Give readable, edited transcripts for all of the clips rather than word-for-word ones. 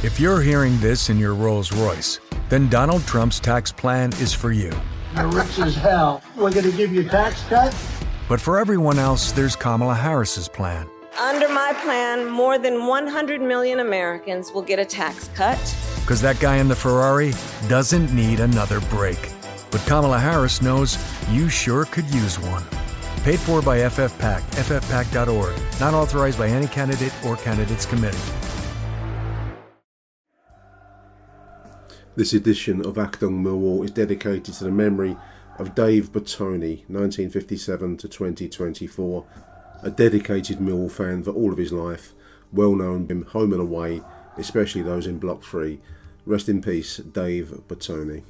If you're hearing this in your Rolls Royce, then Donald Trump's tax plan is for you. You're rich as hell. We're going to give you a tax cut? But for everyone else, there's Kamala Harris's plan. Under my plan, more than 100 million Americans will get a tax cut. Because that guy in the Ferrari doesn't need another break. But Kamala Harris knows you sure could use one. Paid for by FFPAC, ffpac.org. Not authorized by any candidate or candidates committee. This edition of Achtung Millwall is dedicated to the memory of Dave Bertoni, 1957 to 2024. A dedicated Millwall fan for all of his life, well known in home and away, especially those in Block 3. Rest in peace, Dave Bertoni.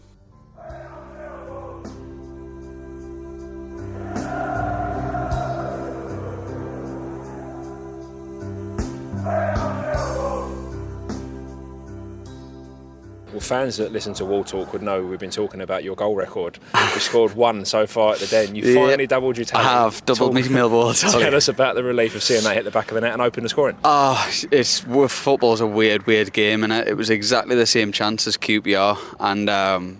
Well, fans that listen to Wall Talk would know we've been talking about your goal record. You scored one so far at the Den. You finally doubled your tally. I have doubled my Millwall tally. Tell us about the relief of seeing that hit the back of the net and open the scoring. Football's a weird game, and it was exactly the same chance as QPR, and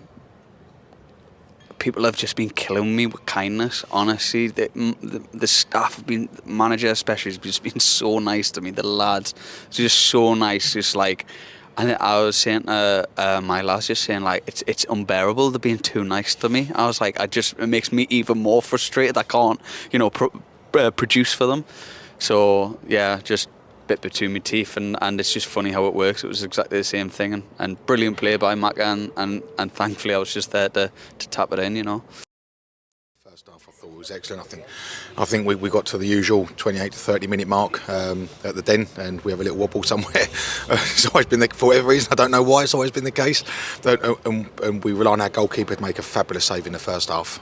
people have just been killing me with kindness. Honestly, the staff have been, the manager especially, has just been so nice to me. The lads, it's just so nice. Just like. And I was saying to my lads, just saying like it's unbearable. They're being too nice to me. I was like, it makes me even more frustrated. I can't, produce for them. So yeah, just bit between my teeth, and it's just funny how it works. It was exactly the same thing, and brilliant play by Macca, and thankfully I was just there to tap it in. First half, I thought it was excellent. I think we got to the usual 28 to 30 minute mark at the Den, and we have a little wobble somewhere. It's always been for whatever reason, I don't know why, it's always been the case. And we rely on our goalkeeper to make a fabulous save in the first half.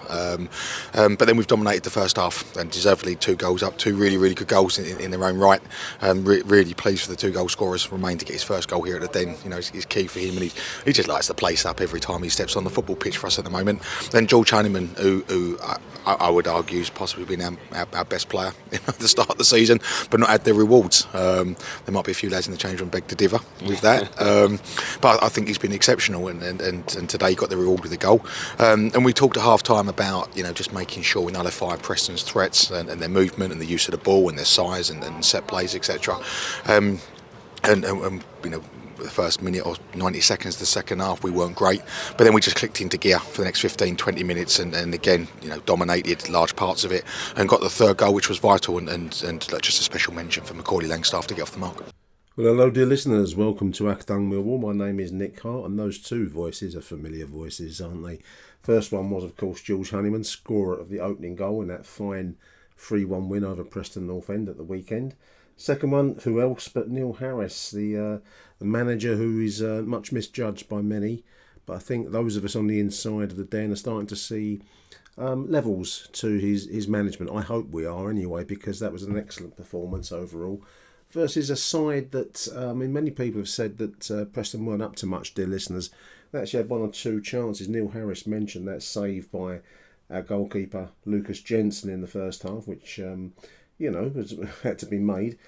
But then we've dominated the first half, and deservedly 2 goals up, 2 really good goals in their own right. Really pleased for the 2 goal scorers. Romain to get his first goal here at the Den. It's key for him, and he just lights the place up every time he steps on the football pitch for us at the moment. Then George Honeyman, who I would argue has possibly been our best player at the start of the season, but not had their rewards. There might be a few lads in the change room beg to differ with that, but I think he's been exceptional, and today he got the reward with the goal. And we talked at half time about just making sure we nullify Preston's threats and their movement and the use of the ball and their size and set plays, etc. And the first minute or 90 seconds of the second half we weren't great, but then we just clicked into gear for the next 15-20 minutes and again dominated large parts of it and got the 3rd goal, which was vital, and just a special mention for Macaulay Langstaff to get off the mark. Well, hello dear listeners, welcome to Achtung Millwall. My name is Nick Hart, and those 2 voices are familiar voices, aren't they? First one was of course George Honeyman, scorer of the opening goal in that fine 3-1 win over Preston North End at the weekend. Second one, who else but Neil Harris, the manager who is much misjudged by many. But I think those of us on the inside of the Den are starting to see levels to his management. I hope we are anyway, because that was an excellent performance overall. Versus a side that, many people have said that Preston weren't up to much, dear listeners. They actually had 1 or 2 chances. Neil Harris mentioned that save by our goalkeeper, Lucas Jensen, in the first half, which... had to be made.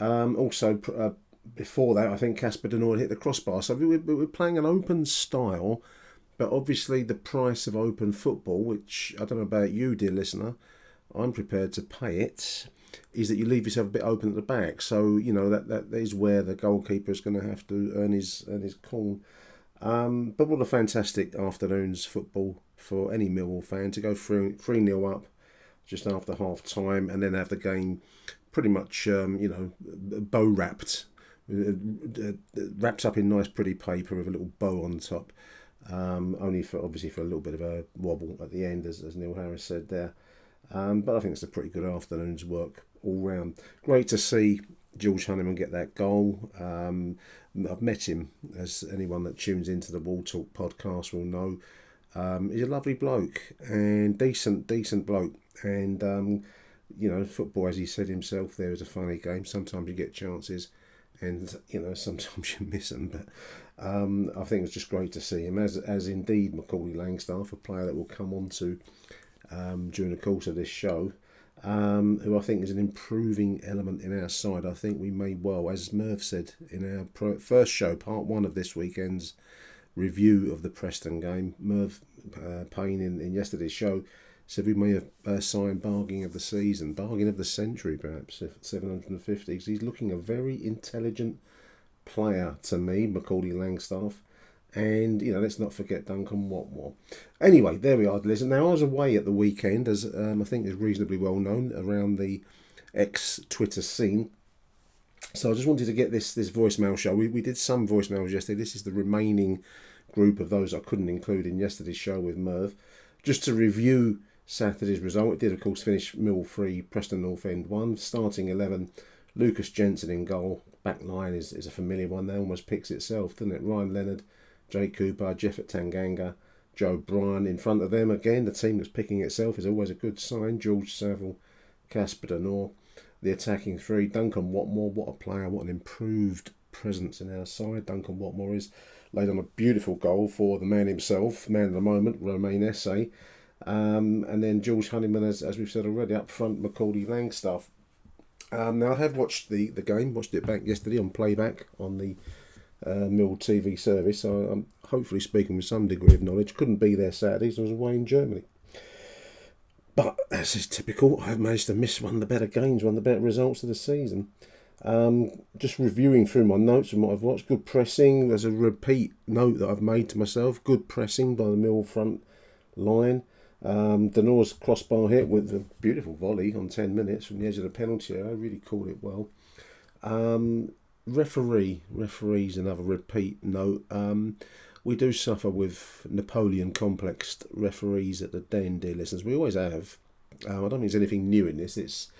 Also, before that, I think Casper Denoy hit the crossbar. So we're playing an open style, but obviously the price of open football, which I don't know about you, dear listener, I'm prepared to pay it, is that you leave yourself a bit open at the back. So, that is where the goalkeeper is going to have to earn his corn. But what a fantastic afternoon's football for any Millwall fan to go 3-0 up just after half time, and then have the game pretty much bow wrapped, wrapped up in nice pretty paper with a little bow on top, only for a little bit of a wobble at the end, as Neil Harris said there. But I think it's a pretty good afternoon's work all round. Great to see George Honeyman get that goal. I've met him, as anyone that tunes into the Wall Talk podcast will know. He's a lovely bloke and decent bloke. And, football, as he said himself, there is a funny game. Sometimes you get chances and, sometimes you miss them. But I think it's just great to see him, as indeed Macaulay Langstaff, a player that we'll come on to during the course of this show. who I think is an improving element in our side. I think we may well, as Merv said in our first show, part 1 of this weekend's review of the Preston game, Merv Payne in yesterday's show said we may have signed bargain of the season, bargain of the century perhaps, if 750, because he's looking a very intelligent player to me, Macaulay Langstaff. And, let's not forget Duncan Watmore. Anyway, there we are, listen. Now, I was away at the weekend, as I think is reasonably well known around the ex-Twitter scene. So I just wanted to get this voicemail show. We did some voicemails yesterday. This is the remaining group of those I couldn't include in yesterday's show with Merv. Just to review Saturday's result. It did, of course, finish Millwall 3, Preston North End 1. Starting 11, Lucas Jensen in goal. Back line is a familiar one. That almost picks itself, doesn't it? Ryan Leonard, Jake Cooper, Jeff at Tanganga, Joe Bryan in front of them. Again, the team that's picking itself is always a good sign. George Saville, Casper Denor. The attacking 3, Duncan Watmore. What a player, what an improved presence in our side. Duncan Watmore is laid on a beautiful goal for the man himself, man of the moment, Romain Esse. And then George Honeyman, as we've said already, up front, Macaulay Langstaff. Now, I have watched the game, watched it back yesterday on playback on the Mill TV service, so I'm hopefully speaking with some degree of knowledge. Couldn't be there Saturday, so I was away in Germany. But, as is typical, I've managed to miss one of the better games, one of the better results of the season. Just reviewing through my notes and what I've watched. Good pressing. There's a repeat note that I've made to myself. Good pressing by the Mill front line. Denor's crossbar hit with a beautiful volley on 10 minutes from the edge of the penalty area. I really called it well. Referee's another repeat note. We do suffer with Napoleon complexed referees at the Den, dear listeners. We always have. I don't think there's anything new in this.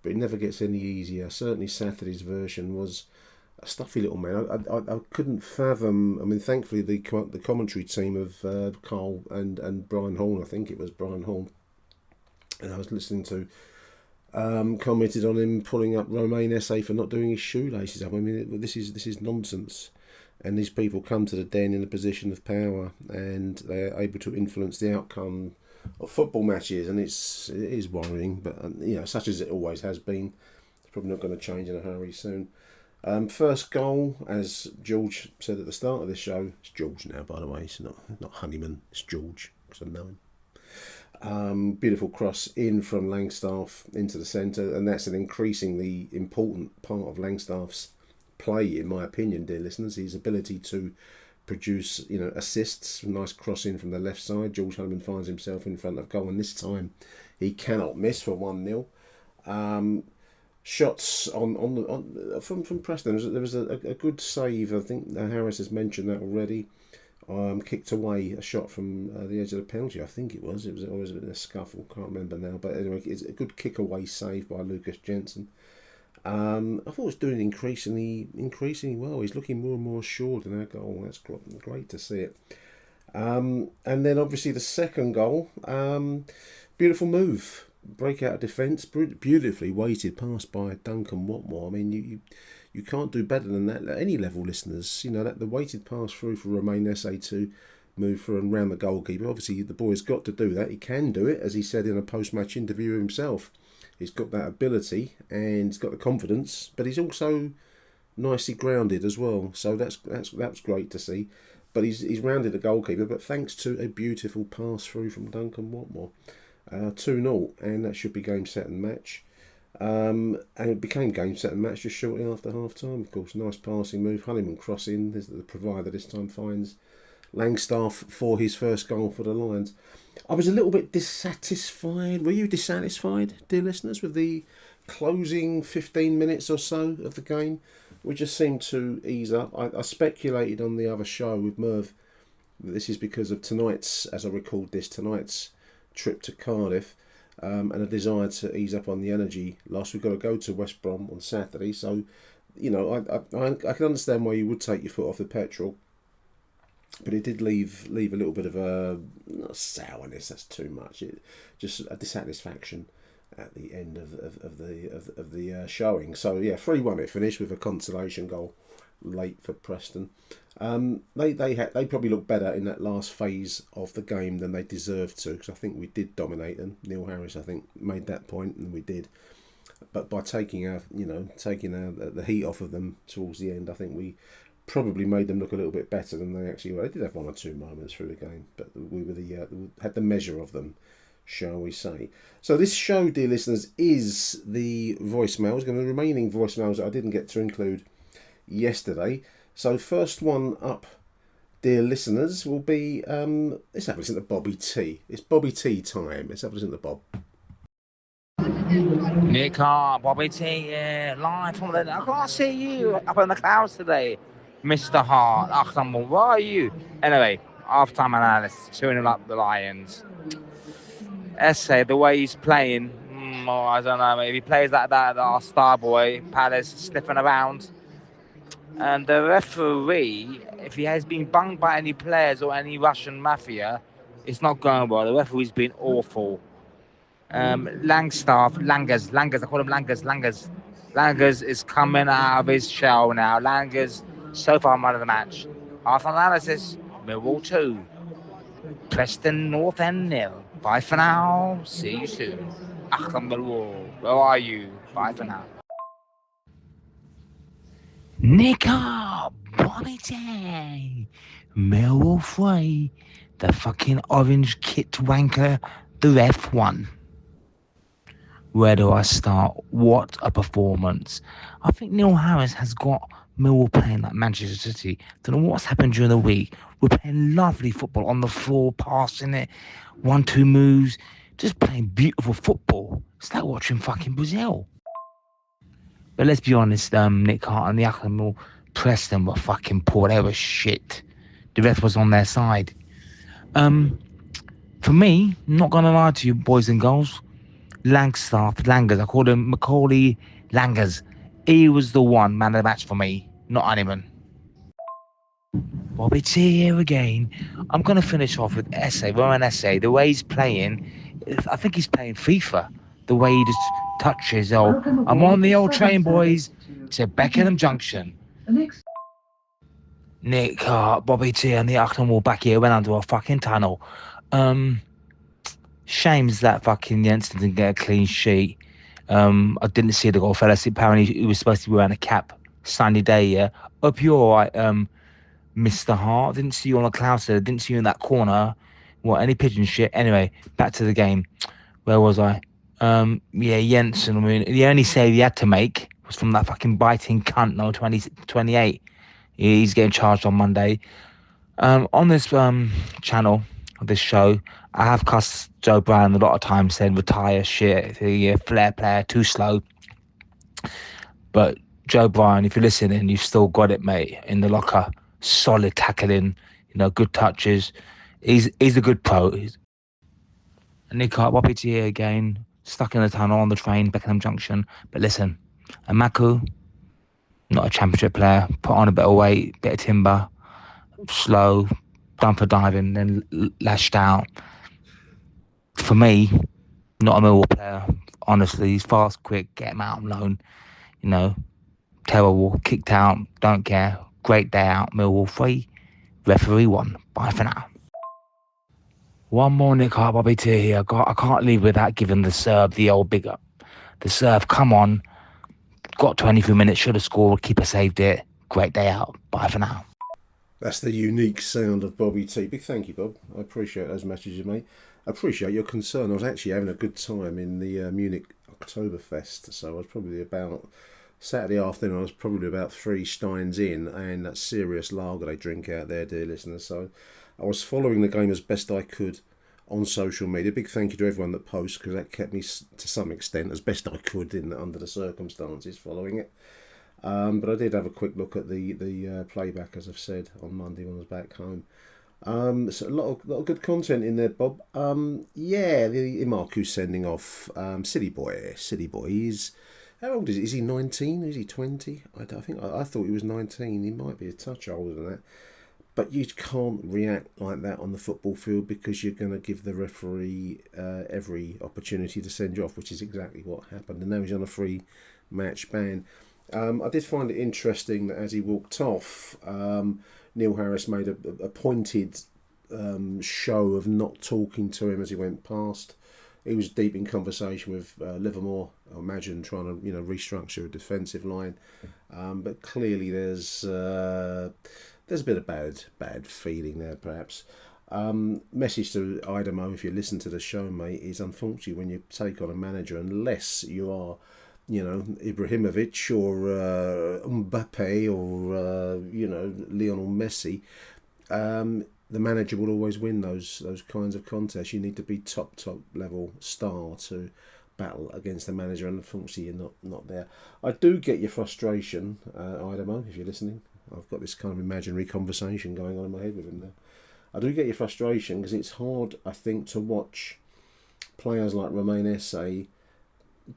But it never gets any easier. Certainly Saturday's version was a stuffy little man. I couldn't fathom. I mean, thankfully the commentary team of Carl and Brian Horn, I think it was Brian Horn, and I was listening to, commented on him pulling up Romain Esse for not doing his shoelaces up. I mean, this is nonsense. And these people come to the Den in a position of power, and they're able to influence the outcome of football matches, and it is worrying. But such as it always has been. It's probably not going to change in a hurry soon. First goal, as George said at the start of the show, it's George now, by the way. It's not Honeyman. It's George, because I know him. Beautiful cross in from Langstaff into the centre, and that's an increasingly important part of Langstaff's play, in my opinion, dear listeners. His ability to produce, assists, nice cross in from the left side. George Honeyman finds himself in front of goal, and this time he cannot miss for 1-0. Shots from Preston. There was a good save. I think Harris has mentioned that already. Kicked away a shot from the edge of the penalty. I think it was. It was always a bit of a scuffle. Can't remember now. But anyway, it's a good kick away save by Lucas Jensen. I thought he was doing increasingly well. He's looking more and more assured in our goal. That's great to see it. And then obviously the second goal, beautiful move, breakout of defence, beautifully weighted pass by Duncan Watmore. I mean, you can't do better than that at any level, listeners. That the weighted pass through for Romain Esse to move through and round the goalkeeper. Obviously, the boy's got to do that. He can do it, as he said in a post-match interview himself. He's got that ability and he's got the confidence, but he's also nicely grounded as well. So that's great to see. But he's rounded the goalkeeper, but thanks to a beautiful pass through from Duncan Watmore. 2-0, and that should be game, set and match. And it became game, set and match just shortly after half time. Of course, nice passing move. Honeyman crossing. The provider this time finds Langstaff for his first goal for the Lions. I was a little bit dissatisfied. Were you dissatisfied, dear listeners, with the closing 15 minutes or so of the game? We just seemed to ease up. I speculated on the other show with Merv that this is because of tonight's trip to Cardiff, and a desire to ease up on the energy loss. We've got to go to West Brom on Saturday, so I can understand why you would take your foot off the petrol. But it did leave a little bit of a, not sourness, that's too much. Just a dissatisfaction at the end of the showing. So yeah, 3-1 it finished with a consolation goal late for Preston. They probably looked better in that last phase of the game than they deserved to, because I think we did dominate them. Neil Harris, I think, made that point, and we did. But by taking the heat off of them towards the end, I think we probably made them look a little bit better than they actually were. They did have one or two moments through the game, but we were had the measure of them, shall we say. So this show, dear listeners, is the voicemails, the remaining voicemails that I didn't get to include yesterday. So first one up, dear listeners, will be, let's have a listen to Bobby T. It's Bobby T time. Let's have a listen to Bob. Nick Hart, Bobby T, live from the... I can't see you up in the clouds today, Mr. Hart. Achtung, where are you? Anyway, half-time analysis, 2-0 up the Lions. Essay, the way he's playing, I don't know, if he plays like that, our star boy, Palace, sniffing around. And the referee, if he has been bunged by any players or any Russian mafia, it's not going well. The referee's been awful. Langers, I call him Langers is coming out of his shell now. Langers, so far, man of the match. Half analysis, Millwall 2. Preston North End 0. Bye for now. See you soon. Achtung, Millwall. Where are you? Bye for now. Nicker, Bobby T, Millwall 3, the fucking orange kit wanker, the ref won. Where do I start? What a performance. I think Neil Harris has got Millwall playing like Manchester City. Don't know what's happened during the week. We're playing lovely football on the floor, passing it, 1-2 moves, just playing beautiful football. It's like watching fucking Brazil. But let's be honest, Nick Hart and the Achtung Preston were fucking poor. They were shit. The ref was on their side. For me, not gonna lie to you, boys and girls, Langers, I called him Macaulay Langers. He was the one man of the match for me, not Animan. Bobby T here again. I'm gonna finish off with Essay, Roman Essay. The way he's playing, I think he's playing FIFA. The way he just touches. Oh, I'm on the old train, boys, to Beckenham Junction. Nick Hart, Bobby T and the Achtung wall back here went under a fucking tunnel. Shames that fucking Jensen didn't get a clean sheet. I didn't see the goal fell asleep. Apparently he was supposed to be wearing a cap. Sunny day, yeah. Hope you're alright, Mr. Hart. Didn't see you on the cloud today. Didn't see you in that corner. What, any pigeon shit? Anyway, back to the game. Where was I? Jensen, I mean, the only save he had to make was from that fucking biting cunt, no, 28. He's getting charged on Monday. On this channel, this show, I have cussed Joe Brown a lot of times, saying retire shit, the flair player, too slow. But Joe Bryan, if you're listening, you've still got it, mate, in the locker. Solid tackling, good touches. He's a good pro. Nick Hart, Bobby T here again, stuck in the tunnel on the train, Beckenham Junction. But listen, Amaku, not a championship player, put on a bit of weight, bit of timber, slow, done for diving, then lashed out. For me, not a Millwall player. Honestly, he's fast, quick, get him out on loan. Terrible, kicked out, don't care. Great day out, Millwall 3, referee 1. Bye for now. One more Nick Hart, Bobby T here. I can't leave without giving the Serb the old big up. The Serb, come on. Got 23 minutes, should have scored, keeper saved it. Great day out. Bye for now. That's the unique sound of Bobby T. Big thank you, Bob. I appreciate those messages, mate. I appreciate your concern. I was actually having a good time in the Munich Oktoberfest, so I was probably about... Saturday afternoon, I was probably about 3 steins in, and that serious lager they drink out there, dear listeners. So I was following the game as best I could on social media. Big thank you to everyone that posts, because that kept me to some extent as best I could under the circumstances following it. But I did have a quick look at the playback, as I've said, on Monday when I was back home. So a lot of good content in there, Bob. The Imaku sending off City Boy. He's... How old is he? Is he 19? Is he 20? I thought he was 19. He might be a touch older than that. But you can't react like that on the football field, because you're going to give the referee every opportunity to send you off, which is exactly what happened. And now he's on a 3-match ban. I did find it interesting that as he walked off, Neil Harris made a pointed show of not talking to him as he went past. He was deep in conversation with Livermore, I imagine, trying to restructure a defensive line. But clearly there's a bit of bad feeling there, perhaps. Message to Idemo, if you listen to the show, mate, is unfortunately when you take on a manager, unless you are, Ibrahimovic or Mbappe or Lionel Messi, the manager will always win those kinds of contests. You need to be top level star to battle against the manager, and unfortunately you're not there. I do get your frustration, Idemo, if you're listening. I've got this kind of imaginary conversation going on in my head with him now. I do get your frustration because it's hard, I think, to watch players like Romain Esse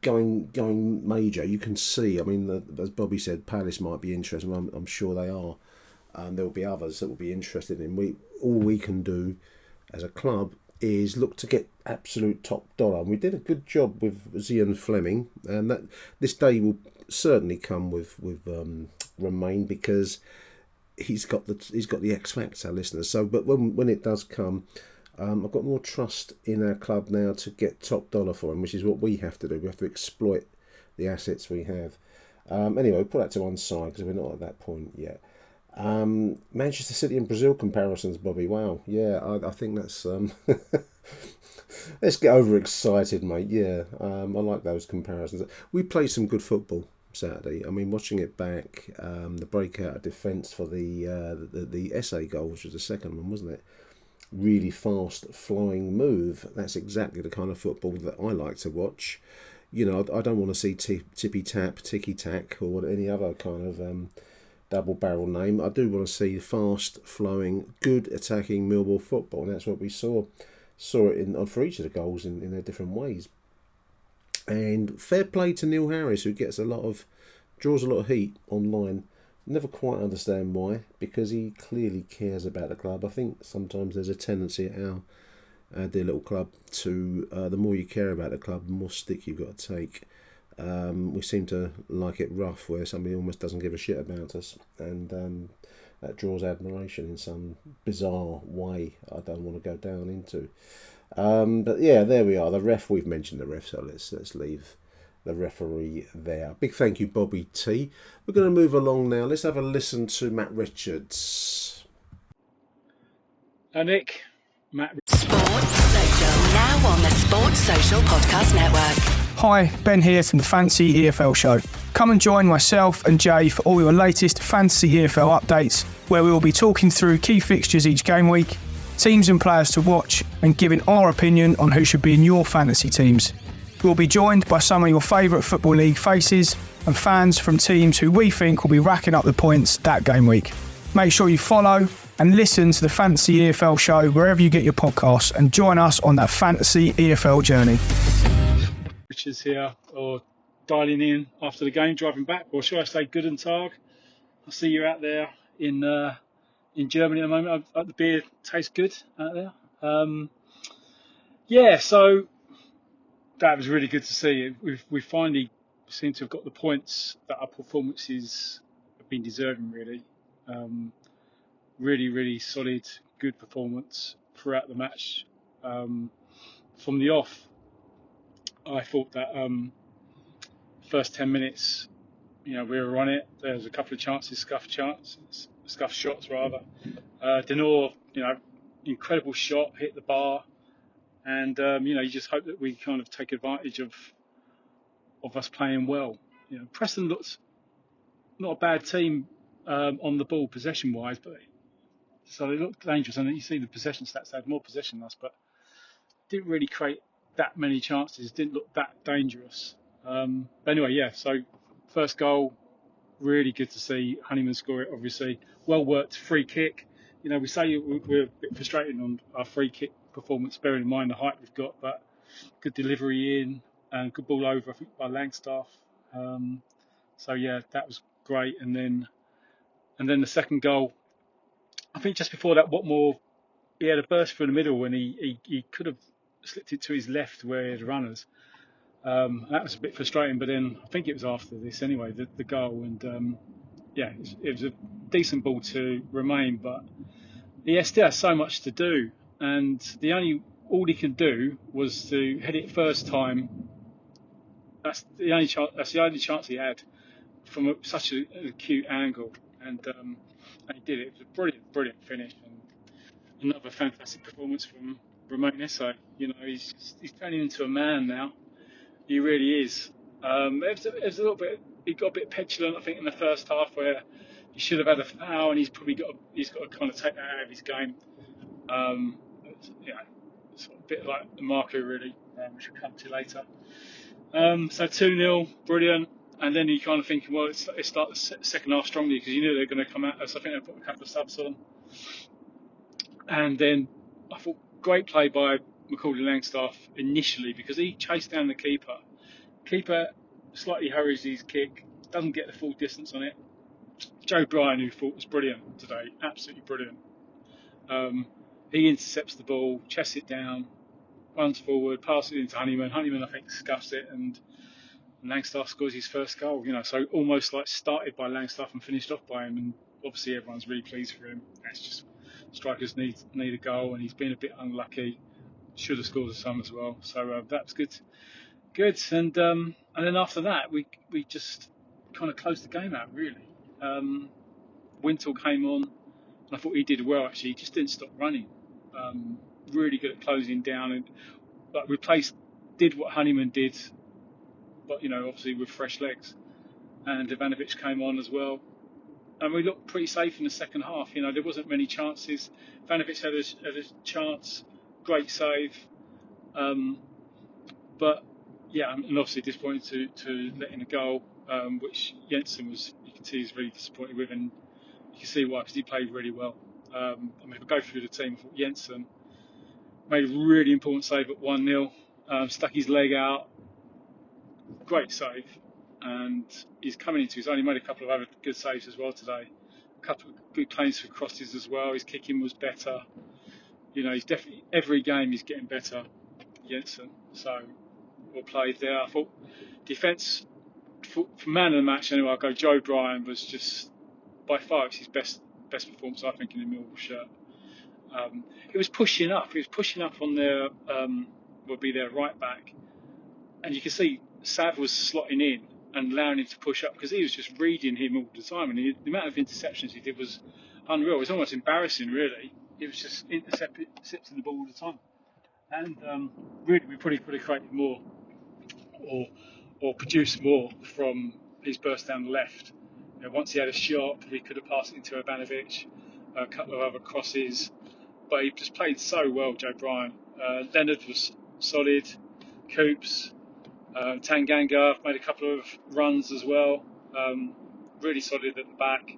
going major. You can see, I mean, as Bobby said, Palace might be interested. I'm sure they are. There will be others that will be interested in. All we can do as a club is look to get absolute top dollar. And we did a good job with Zian Fleming, and that this day will certainly come with Romain, because he's got the X factor, listeners. So, but when it does come, I've got more trust in our club now to get top dollar for him, which is what we have to do. We have to exploit the assets we have. Anyway, put that to one side because we're not at that point yet. Manchester City and Brazil comparisons, Bobby. Wow, yeah, I think that's let's get overexcited, mate. Yeah, I like those comparisons. We played some good football Saturday. I mean, watching it back, the breakout of defence for the Esse goal, which was the second one, wasn't it? Really fast flowing move. That's exactly the kind of football that I like to watch. I don't want to see tippy tap, ticky tack, or any other kind of double barrel name. I do want to see fast flowing, good attacking Millwall football, and that's what we saw it for each of the goals in their different ways. And fair play to Neil Harris, who draws a lot of heat online. Never quite understand why, because he clearly cares about the club. I think sometimes there's a tendency at our dear little club to the more you care about the club, the more stick you've got to take. We seem to like it rough, where somebody almost doesn't give a shit about us, and that draws admiration in some bizarre way I don't want to go down into. But yeah, there we are. The ref, we've mentioned the ref, so let's leave the referee there. Big thank you, Bobby T. We're going to move along now. Let's have a listen to Matt Richards. Nick, Matt. Sports Social, now on the Sports Social Podcast Network. Hi, Ben here from the Fantasy EFL Show. Come and join myself and Jay for all your latest Fantasy EFL updates, where we will be talking through key fixtures each game week, teams and players to watch, and giving our opinion on who should be in your fantasy teams. We'll be joined by some of your favourite Football League faces and fans from teams who we think will be racking up the points that game week. Make sure you follow and listen to the Fantasy EFL Show wherever you get your podcasts, and join us on that Fantasy EFL journey. Richards here, or dialing in after the game, driving back, or should I say Guten Tag? I see you out there in Germany at the moment. The beer tastes good out there. So that was really good to see. We finally seem to have got the points that our performances have been deserving, really. Really solid, good performance throughout the match. From the off, I thought that first 10 minutes, we were on it. There was a couple of chances, scuff shots rather. Denor, incredible shot, hit the bar, and you just hope that we kind of take advantage of us playing well. Preston looks not a bad team on the ball possession wise, but so they look dangerous. And you see the possession stats; they had more possession than us, but didn't really create that many chances. Didn't look that dangerous. But anyway, yeah. So first goal, really good to see Honeyman score it. Obviously, well worked free kick. We say we're a bit frustrated on our free kick performance, bearing in mind the height we've got, but good delivery in and good ball over, I think, by Langstaff. So yeah, that was great. And then the second goal, I think just before that, Watmore, he had a burst through the middle, and he could have slipped it to his left where he had runners. That was a bit frustrating, but then I think it was after this anyway, the goal, and yeah, it was a decent ball to Remain, but he still has so much to do, and all he could do was to head it first time. That's the only chance. That's the only chance he had from such an acute angle, and he did it. It was a brilliant finish, and another fantastic performance from Romain Esse. He's turning into a man now. He really is. It was a little bit. He got a bit petulant, I think, in the first half, where he should have had a foul, and he's got to kind of take that out of his game. It's a bit like Marco, really, which we'll come to later. So 2-0, brilliant. And then you kind of thinking, well, it starts the second half strongly because you knew they were going to come out. So I think they put a couple of subs on. And then I thought great play by Macaulay Langstaff initially because he chased down the keeper. Keeper slightly hurries his kick, doesn't get the full distance on it. Joe Bryan, who thought was brilliant today, absolutely brilliant. He intercepts the ball, chests it down, runs forward, passes it into Honeyman. Honeyman, I think, scuffs it, and Langstaff scores his first goal. So almost like started by Langstaff and finished off by him. And obviously everyone's really pleased for him. It's just strikers need a goal, and he's been a bit unlucky. Should have scored some as well. So that was good. And then after that, we just kind of closed the game out really. Wintle came on, and I thought he did well actually. He just didn't stop running. Really good at closing down, and did what Honeyman did, but obviously with fresh legs. And Ivanovic came on as well, and we looked pretty safe in the second half. There wasn't many chances. Ivanovic had a chance, great save, but yeah, and obviously disappointed to let in a goal, which Jensen was. You can see he's really disappointed with, and you can see why, because he played really well. If I go through the team, I thought Jensen made a really important save at 1-0, stuck his leg out, great save, and he's coming into his own. He made a couple of other good saves as well today, a couple of good claims for crosses as well. His kicking was better. He's definitely, every game he's getting better, Jensen. So well played there. I thought defence, for man of the match anyway, I'll go Joe Bryan. Was just by far his best performance, I think, in the Millwall shirt. He was pushing up. He was pushing up on their would be their right back, and you can see Sav was slotting in and allowing him to push up because he was just reading him all the time, and the amount of interceptions he did was unreal. It was almost embarrassing, really. He was just intercepting the ball all the time, and really we probably could have created more or produced more from his burst down the left. Once he had a shot, he could have passed it into Ivanovic, a couple of other crosses, but he just played so well, Joe Bryan. Leonard was solid, Coops, Tanganga made a couple of runs as well, really solid at the back.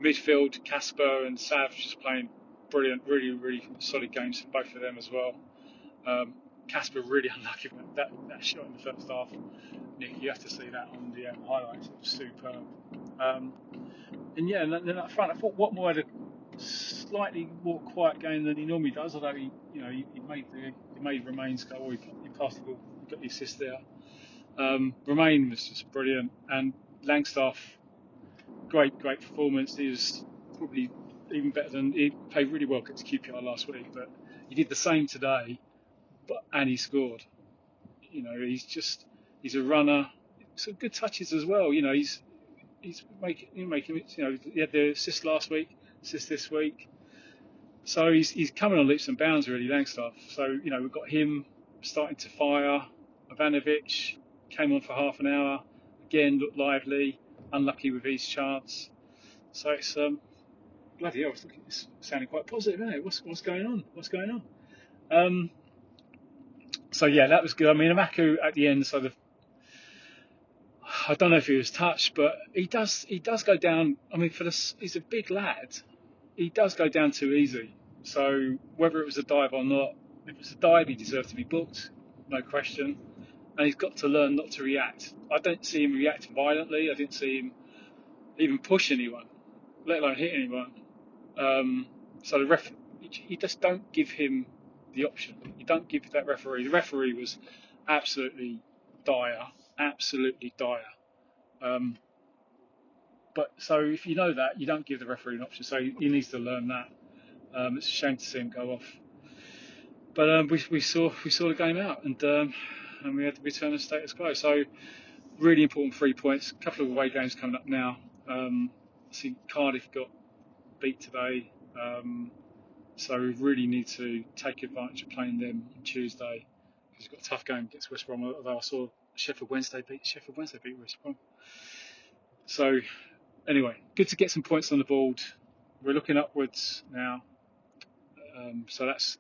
Midfield, Casper and Sav just playing brilliant, really solid games for both of them as well. Casper really unlucky with that shot in the first half. Nick, you have to see that on the highlights. It was superb. And then up front, I thought Watmore had a slightly more quiet game than he normally does. Although he made Romain's goal. He passed the ball, got the assist there. Romain was just brilliant, and Langstaff, great performance. He was probably even better than he played really well against QPR last week, but he did the same today. And he scored. He's a runner. Some good touches as well. He's making. He had the assist last week, assist this week. So he's coming on leaps and bounds really, Langstaff. So we've got him starting to fire. Ivanovic came on for half an hour. Again, looked lively. Unlucky with his chance. So it's bloody hell. It's sounding quite positive, isn't it? What's going on? What's going on? So yeah, that was good. Amaku at the end, I don't know if he was touched, but he does go down. He's a big lad. He does go down too easy. So whether it was a dive or not, if it was a dive, he deserved to be booked, no question. And he's got to learn not to react. I don't see him react violently. I didn't see him even push anyone, let alone hit anyone. So the ref, you just don't give him the option. You don't give that referee. The referee was absolutely dire. But so if you know that, you don't give the referee an option. So he needs to learn that. It's a shame to see him go off. But we saw the game out, and we had to return the status quo. So really important 3 points. A couple of away games coming up now. I think Cardiff got beat today, so we really need to take advantage of playing them on Tuesday, because we've got a tough game against West Brom. Although I saw Sheffield Wednesday beat West Brom. So anyway, good to get some points on the board. We're looking upwards now, so that's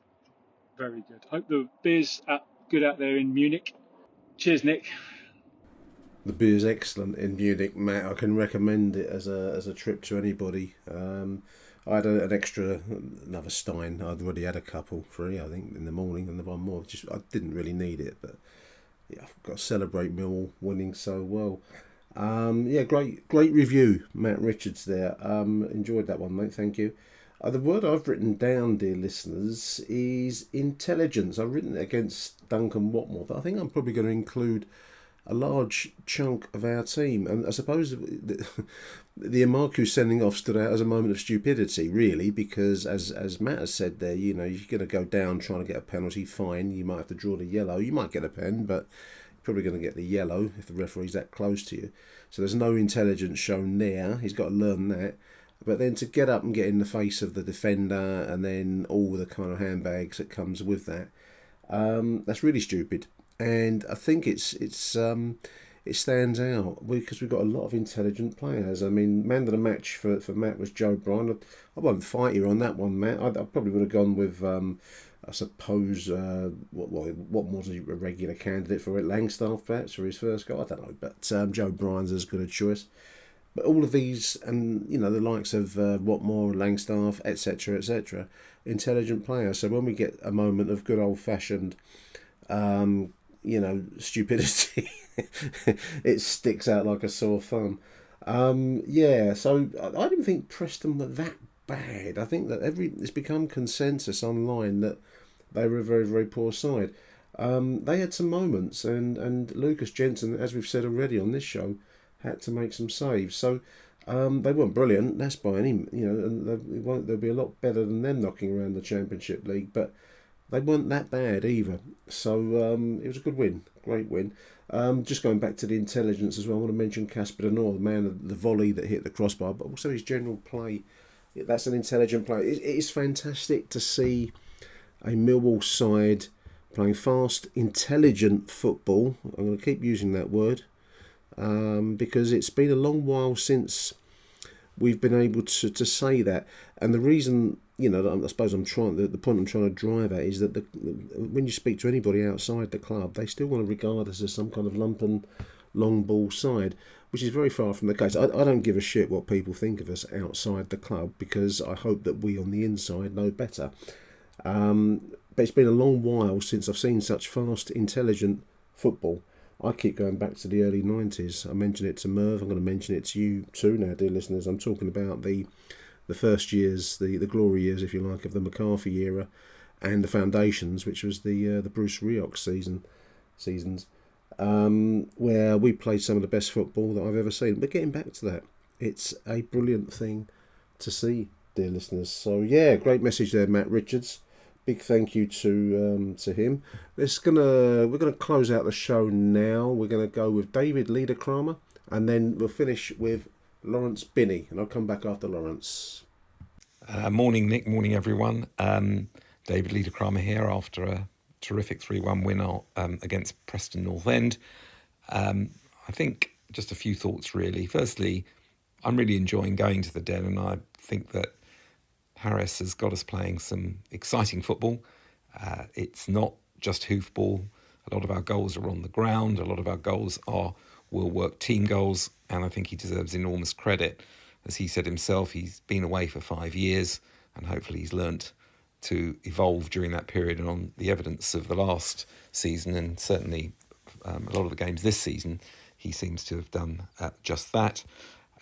very good. Hope the beer's good out there in Munich. Cheers, Nick. The beer's excellent in Munich, Matt. I can recommend it as a trip to anybody. I had another stein. I'd already had a couple, 3 I think, in the morning, and the one more. I didn't really need it, but yeah, I've got to celebrate Millwall winning so well. Great review, Matt Richards there. Enjoyed that one, mate. Thank you. The word I've written down, dear listeners, is intelligence. I've written it against Duncan Watmore, but I think I'm probably going to include a large chunk of our team. And I suppose the Emarku sending off stood out as a moment of stupidity, really, because as Matt has said there, you're going to go down trying to get a penalty, fine. You might have to draw the yellow. You might get a pen, but you're probably going to get the yellow if the referee's that close to you. So there's no intelligence shown there. He's got to learn that. But then to get up and get in the face of the defender, and then all the kind of handbags that comes with that, that's really stupid. And I think it stands out because we've got a lot of intelligent players. I mean, man of the match for Matt was Joe Bryan. I won't fight you on that one, Matt. I probably would have gone with, I suppose, what was a regular candidate for it? Langstaff, perhaps, for his first goal. I don't know, but Joe Bryan's as good a choice. But all of these, and the likes of Watmore, Langstaff, etc., intelligent players. So when we get a moment of good old-fashioned, stupidity, it sticks out like a sore thumb. So I didn't think Preston were that bad. I think that it's become consensus online that they were a very, very poor side. They had some moments, and Lucas Jensen, as we've said already on this show, had to make some saves. So they weren't brilliant, that's by any, and they'll be a lot better than them knocking around the Championship League, but they weren't that bad either. So it was a good win, great win. Just going back to the intelligence as well, I want to mention Casper De Norre, the man of the volley that hit the crossbar, but also his general play. That's an intelligent play. It is fantastic to see a Millwall side playing fast, intelligent football. I'm going to keep using that word. Because it's been a long while since we've been able to say that, and the reason, I suppose the point I'm trying to drive at is that when you speak to anybody outside the club, they still want to regard us as some kind of lumpen, long ball side, which is very far from the case. I don't give a shit what people think of us outside the club, because I hope that we on the inside know better. But it's been a long while since I've seen such fast, intelligent football. I keep going back to the early 90s. I mentioned it to Merv. I'm going to mention it to you too now, dear listeners. I'm talking about the first years, the glory years, if you like, of the McCarthy era, and the Foundations, which was the Bruce Rioch seasons, where we played some of the best football that I've ever seen. But getting back to that, it's a brilliant thing to see, dear listeners. So yeah, great message there, Matt Richards. Big thank you to him. We're gonna close out the show now. We're gonna go with David Liederkramer, and then we'll finish with Lawrence Binney, and I'll come back after Lawrence. Morning, Nick. Morning, everyone. David Liederkramer here after a terrific 3-1 win against Preston North End. I think just a few thoughts really. Firstly, I'm really enjoying going to the Den, and I think that Harris has got us playing some exciting football. It's not just hoofball. A lot of our goals are on the ground. A lot of our goals are will-work team goals, and I think he deserves enormous credit. As he said himself, he's been away for 5 years, and hopefully he's learnt to evolve during that period. And on the evidence of the last season, and certainly a lot of the games this season, he seems to have done just that.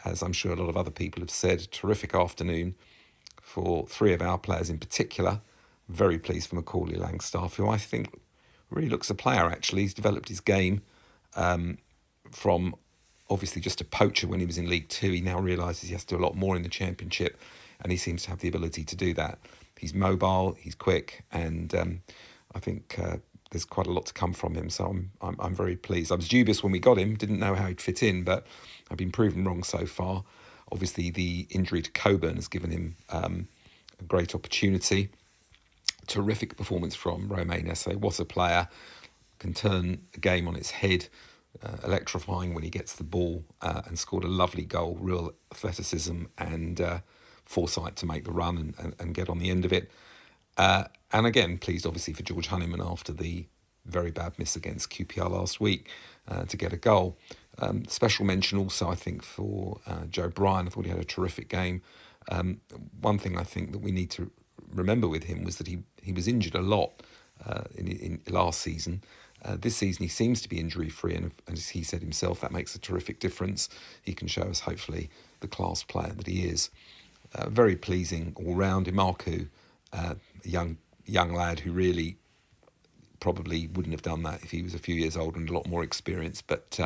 As I'm sure a lot of other people have said, terrific afternoon for 3 of our players in particular. Very pleased for Macaulay Langstaff, who I think really looks a player, actually. He's developed his game from obviously just a poacher when he was in League Two. He now realises he has to do a lot more in the Championship, and he seems to have the ability to do that. He's mobile, he's quick, and I think there's quite a lot to come from him. So I'm very pleased. I was dubious when we got him, didn't know how he'd fit in, but I've been proven wrong so far. Obviously, the injury to Coburn has given him a great opportunity. Terrific performance from Romain Esse. What a player. Can turn a game on its head. Electrifying when he gets the ball, and scored a lovely goal. Real athleticism and foresight to make the run and get on the end of it. And again, pleased obviously for George Honeyman after the very bad miss against QPR last week to get a goal. Special mention also, I think, for Joe Bryan. I thought he had a terrific game. One thing I think that we need to remember with him was that he was injured a lot in last season. This season he seems to be injury-free, and as he said himself, that makes a terrific difference. He can show us, hopefully, the class player that he is. Very pleasing all-round. Imaku, a young lad who really probably wouldn't have done that if he was a few years old and a lot more experienced. But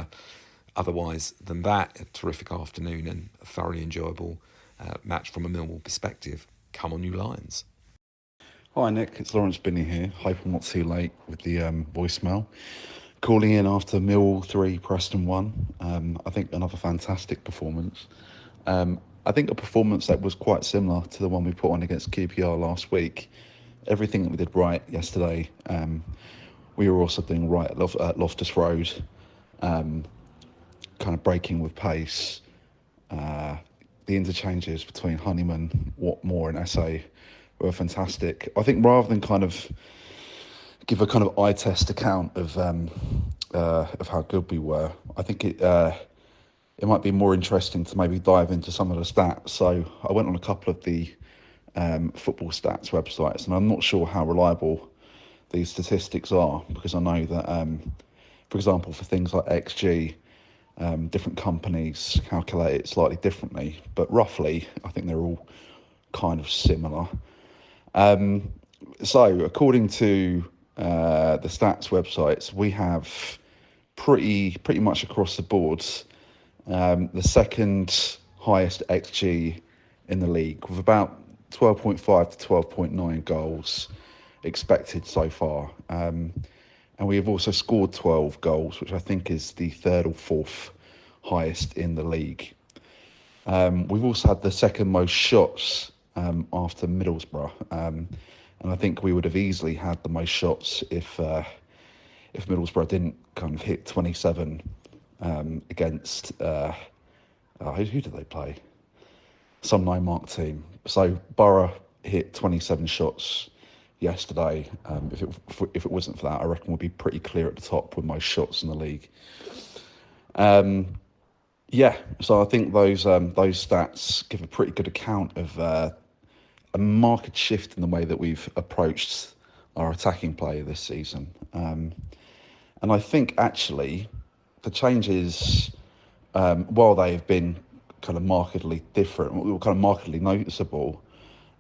otherwise than that, a terrific afternoon and a thoroughly enjoyable match from a Millwall perspective. Come on, you Lions. Hi Nick, it's Lawrence Binney here. Hope I'm not too late with the voicemail. Calling in after Millwall 3, Preston 1. I think another fantastic performance. I think a performance that was quite similar to the one we put on against QPR last week. Everything that we did right yesterday, we were also doing right at Loftus Road. Kind of breaking with pace. The interchanges between Honeyman, Watmore and Esse were fantastic. I think rather than kind of give a kind of eye test account of how good we were, I think it might be more interesting to maybe dive into some of the stats. So I went on a couple of the football stats websites, and I'm not sure how reliable these statistics are, because I know that, for example, for things like XG, different companies calculate it slightly differently, but roughly I think they're all kind of similar. So according to the stats websites, we have pretty much across the board the second highest XG in the league, with about 12.5 to 12.9 goals expected so far. And we have also scored 12 goals, which I think is the third or fourth highest in the league. We've also had the second most shots after Middlesbrough. And I think we would have easily had the most shots if Middlesbrough didn't kind of hit 27 against, who did they play? Some no-mark team. So Borough hit 27 shots yesterday. If it wasn't for that, I reckon we'd be pretty clear at the top with most shots in the league. So I think those stats give a pretty good account of a marked shift in the way that we've approached our attacking play this season. And I think actually the changes, while they have been kind of markedly different, kind of markedly noticeable,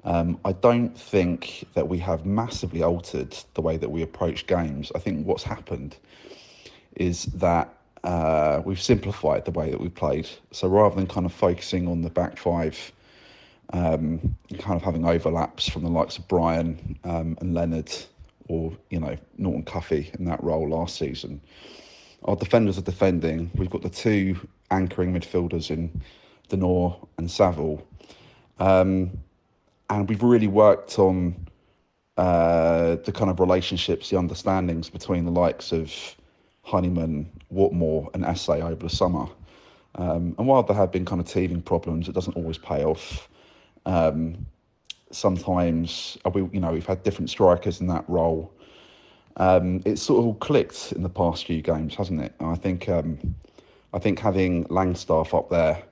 I don't think that we have massively altered the way that we approach games. I think what's happened is that we've simplified the way that we played. So rather than kind of focusing on the back five, kind of having overlaps from the likes of Bryan and Leonard, or Norton Cuffy in that role last season, our defenders are defending. We've got the two anchoring midfielders in Denor and Saville, and we've really worked on the kind of relationships, the understandings between the likes of Honeyman, Watmore and Esse over the summer. And while there have been kind of teething problems, it doesn't always pay off. Sometimes we've had different strikers in that role. It's sort of all clicked in the past few games, hasn't it? And I think having Langstaff up there,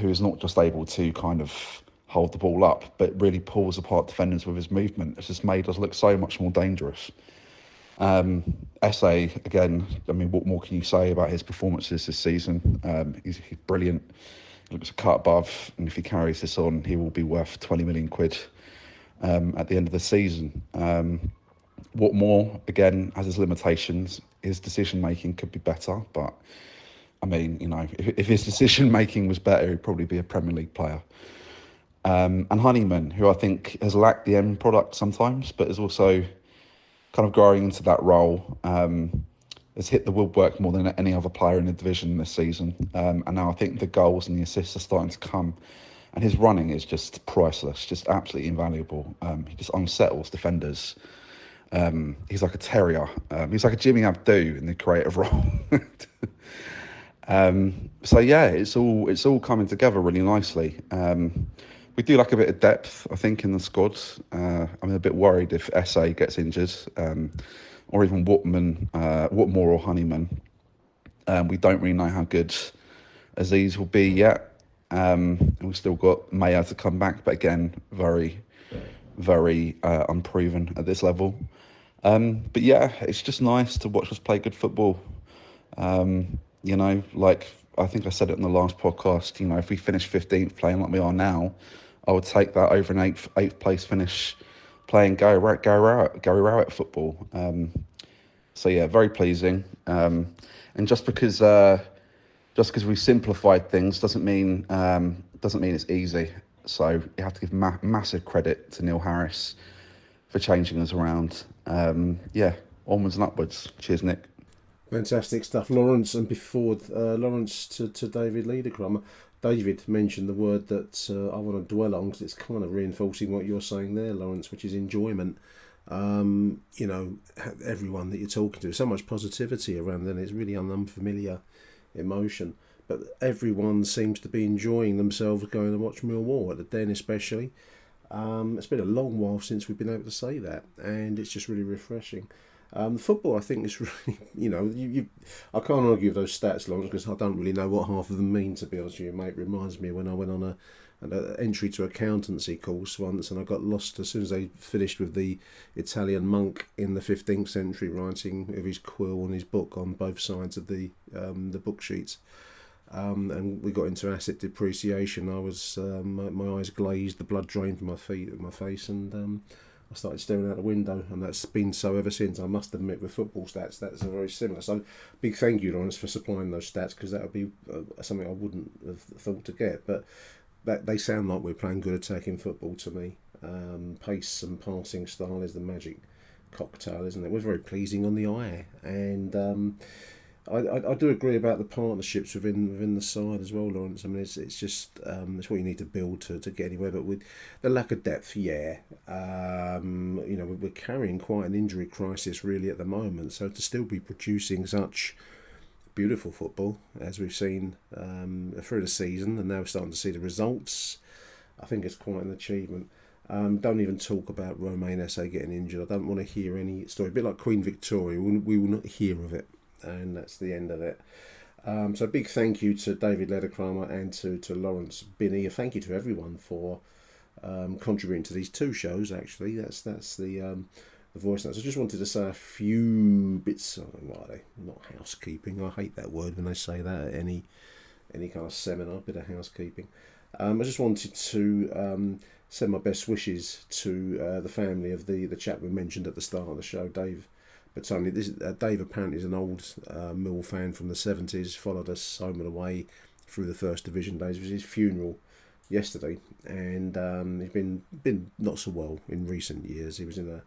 who is not just able to kind of hold the ball up, but really pulls apart defenders with his movement, it's just made us look so much more dangerous. Esse, again, I mean, what more can you say about his performances this season? He's brilliant. He looks a cut above, and if he carries this on, he will be worth 20 million quid at the end of the season. Watmore, again, has his limitations. His decision-making could be better, but I mean, you know, if his decision making was better, he'd probably be a Premier League player. And Honeyman, who I think has lacked the end product sometimes, but is also kind of growing into that role. Has hit the woodwork more than any other player in the division this season. And now I think the goals and the assists are starting to come. And his running is just priceless, just absolutely invaluable. He just unsettles defenders. He's like a terrier. He's like a Jimmy Abdu in the creative role. So yeah, it's all coming together really nicely. We do lack a bit of depth, I think, in the squad. I'm a bit worried if SA gets injured, or even Watmore or Honeyman. We don't really know how good Aziz will be yet. We've still got Maya to come back, but again, very, very unproven at this level. But yeah, it's just nice to watch us play good football. You know, like I think I said it in the last podcast, you know, if we finish 15th playing like we are now, I would take that over an eighth place finish playing Gary Rowett football. So yeah, very pleasing. And just because we simplified things doesn't mean it's easy. So you have to give massive credit to Neil Harris for changing us around. Yeah, onwards and upwards. Cheers, Nick. Fantastic stuff, Lawrence. And before Lawrence to David Liederkramer, David mentioned the word that I want to dwell on because it's kind of reinforcing what you're saying there, Lawrence, which is enjoyment. You know, everyone that you're talking to, so much positivity around them. It's really an unfamiliar emotion. But everyone seems to be enjoying themselves going to watch Millwall, at the Den especially. It's been a long while since we've been able to say that, and it's just really refreshing. Football, I think, is really, you know, I can't argue with those stats, Lawrence, because I don't really know what half of them mean, to be honest with you, mate. It reminds me when I went on an entry to accountancy course once, and I got lost as soon as they finished with the Italian monk in the 15th century writing of his quill and his book on both sides of the book sheets. And we got into asset depreciation. I was my eyes glazed, the blood drained from my feet and my face, and I started staring out the window, and that's been so ever since. I must admit, with football stats, that's very similar. So, big thank you, Lawrence, for supplying those stats, because that would be something I wouldn't have thought to get. But they sound like we're playing good attacking football to me. Pace and passing style is the magic cocktail, isn't it? We're very pleasing on the eye, and I do agree about the partnerships within the side as well, Lawrence. I mean, it's just it's what you need to build to get anywhere. But with the lack of depth, yeah, you know, we're carrying quite an injury crisis really at the moment. So to still be producing such beautiful football as we've seen through the season, and now we're starting to see the results, I think it's quite an achievement. Don't even talk about Romain SA getting injured. I don't want to hear any story. A bit like Queen Victoria, we will not hear of it. And that's the end of it. So big thank you to David Liederkramer and to Lawrence Binney. A thank you to everyone for contributing to these two shows. Actually, that's the voice notes. I just wanted to say a few bits. What are they? Not housekeeping. I hate that word when they say that at any kind of seminar. Bit of housekeeping. I just wanted to send my best wishes to the family of the chap we mentioned at the start of the show, Dave. But only Dave apparently is an old Millwall fan from the 70s, followed us home and away through the First Division days. It was his funeral yesterday, and he's been not so well in recent years. He was in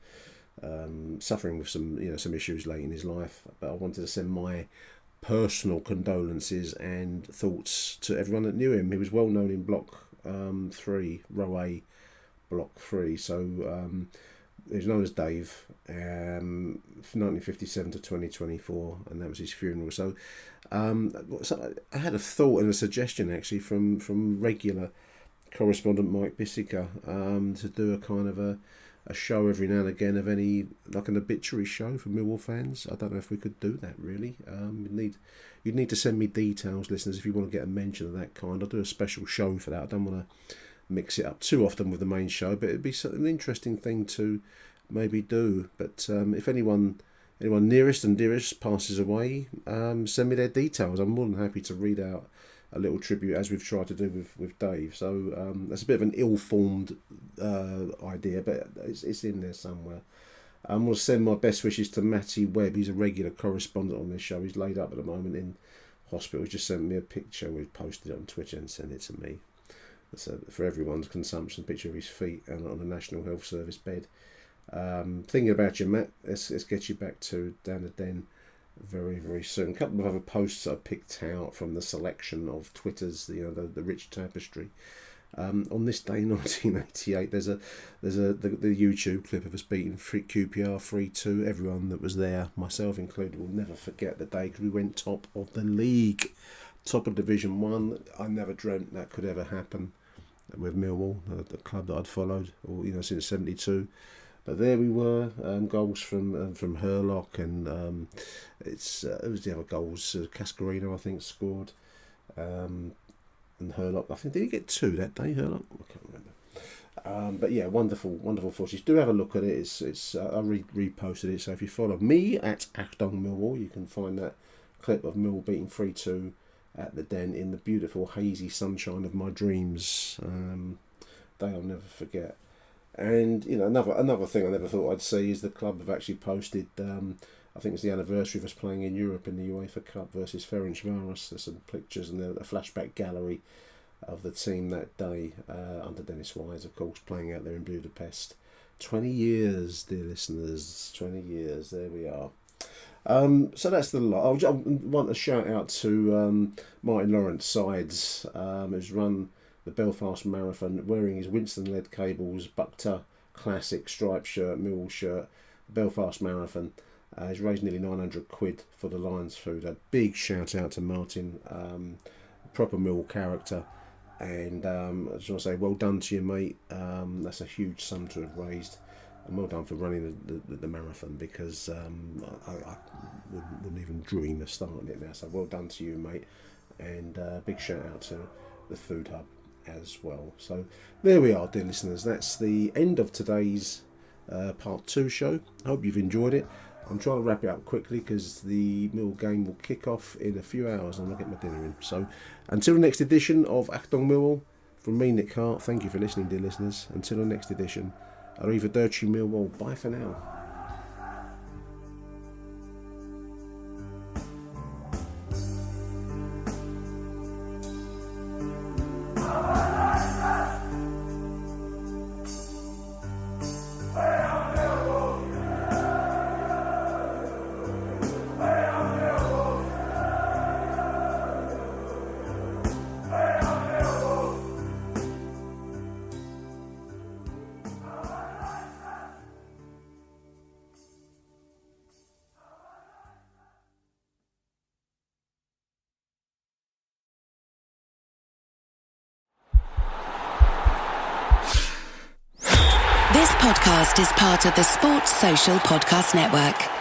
suffering with some issues late in his life. But I wanted to send my personal condolences and thoughts to everyone that knew him. He was well known in Block 3, Row A, Block 3. So he was known as Dave, from 1957 to 2024, and that was his funeral. So I had a thought and a suggestion actually from regular correspondent Mike Bissica to do a kind of a show every now and again of any, like an obituary show for Millwall fans. I don't know if we could do that really. You'd need to send me details, listeners, if you want to get a mention of that kind. I'll do a special show for that. I don't want to mix it up too often with the main show, but it'd be an interesting thing to maybe do. But if anyone nearest and dearest passes away, send me their details. I'm more than happy to read out a little tribute, as we've tried to do with Dave. So that's a bit of an ill-formed idea, but it's in there somewhere. I'm going to send my best wishes to Matty Webb. He's a regular correspondent on this show. He's laid up at the moment in hospital. He just sent me a picture. We've posted it on Twitter and sent it to me. So for everyone's consumption, a picture of his feet and on a National Health Service bed. Thinking about you, Matt. Let's get you back to down the Den very, very soon. A couple of other posts I picked out from the selection of Twitter's, the rich tapestry. On this day, 1988, there's the YouTube clip of us beating QPR 3-2. Everyone that was there, myself included, will never forget the day because we went top of the league, top of Division 1. I never dreamt that could ever happen with Millwall, the club that I'd followed, since '72. But there we were, goals from Herlock, and it was the other goals. Cascarino, I think, scored. And Herlock, I think, did he get 2 that day, Herlock? I can't remember. But yeah, wonderful footage. Do have a look at it. It's I reposted it. So if you follow me at Achtung Millwall, you can find that clip of Millwall beating 3-2 at the Den in the beautiful hazy sunshine of my dreams. Day I'll never forget. And another thing I never thought I'd see is the club have actually posted. I think it's the anniversary of us playing in Europe in the UEFA Cup versus Ferencvaros. There's some pictures and a flashback gallery of the team that day under Dennis Wise, of course, playing out there in Budapest. 20 years, dear listeners, 20 years. There we are. So that's the lot. I want a shout out to Martin Lawrence Sides, who's run the Belfast Marathon wearing his Winston-led cables, Buckter Classic striped shirt, Millwall shirt, Belfast Marathon. He's raised nearly £900 for the Lions Food. A big shout out to Martin, proper Millwall character, and I just want to say well done to you, mate. That's a huge sum to have raised, and well done for running the marathon, because I wouldn't even dream of starting it now. So well done to you, mate, and big shout out to the Food Hub as well. So there we are, dear listeners. That's the end of today's part 2 show. I hope you've enjoyed it. I'm trying to wrap it up quickly because the Mill game will kick off in a few hours and I'll get my dinner in. So until the next edition of Achtung Millwall, from me, Nick Hart, thank you for listening, dear listeners. Until the next edition, arrivederci Millwall. Bye for now. This podcast is part of the Sports Social Podcast Network.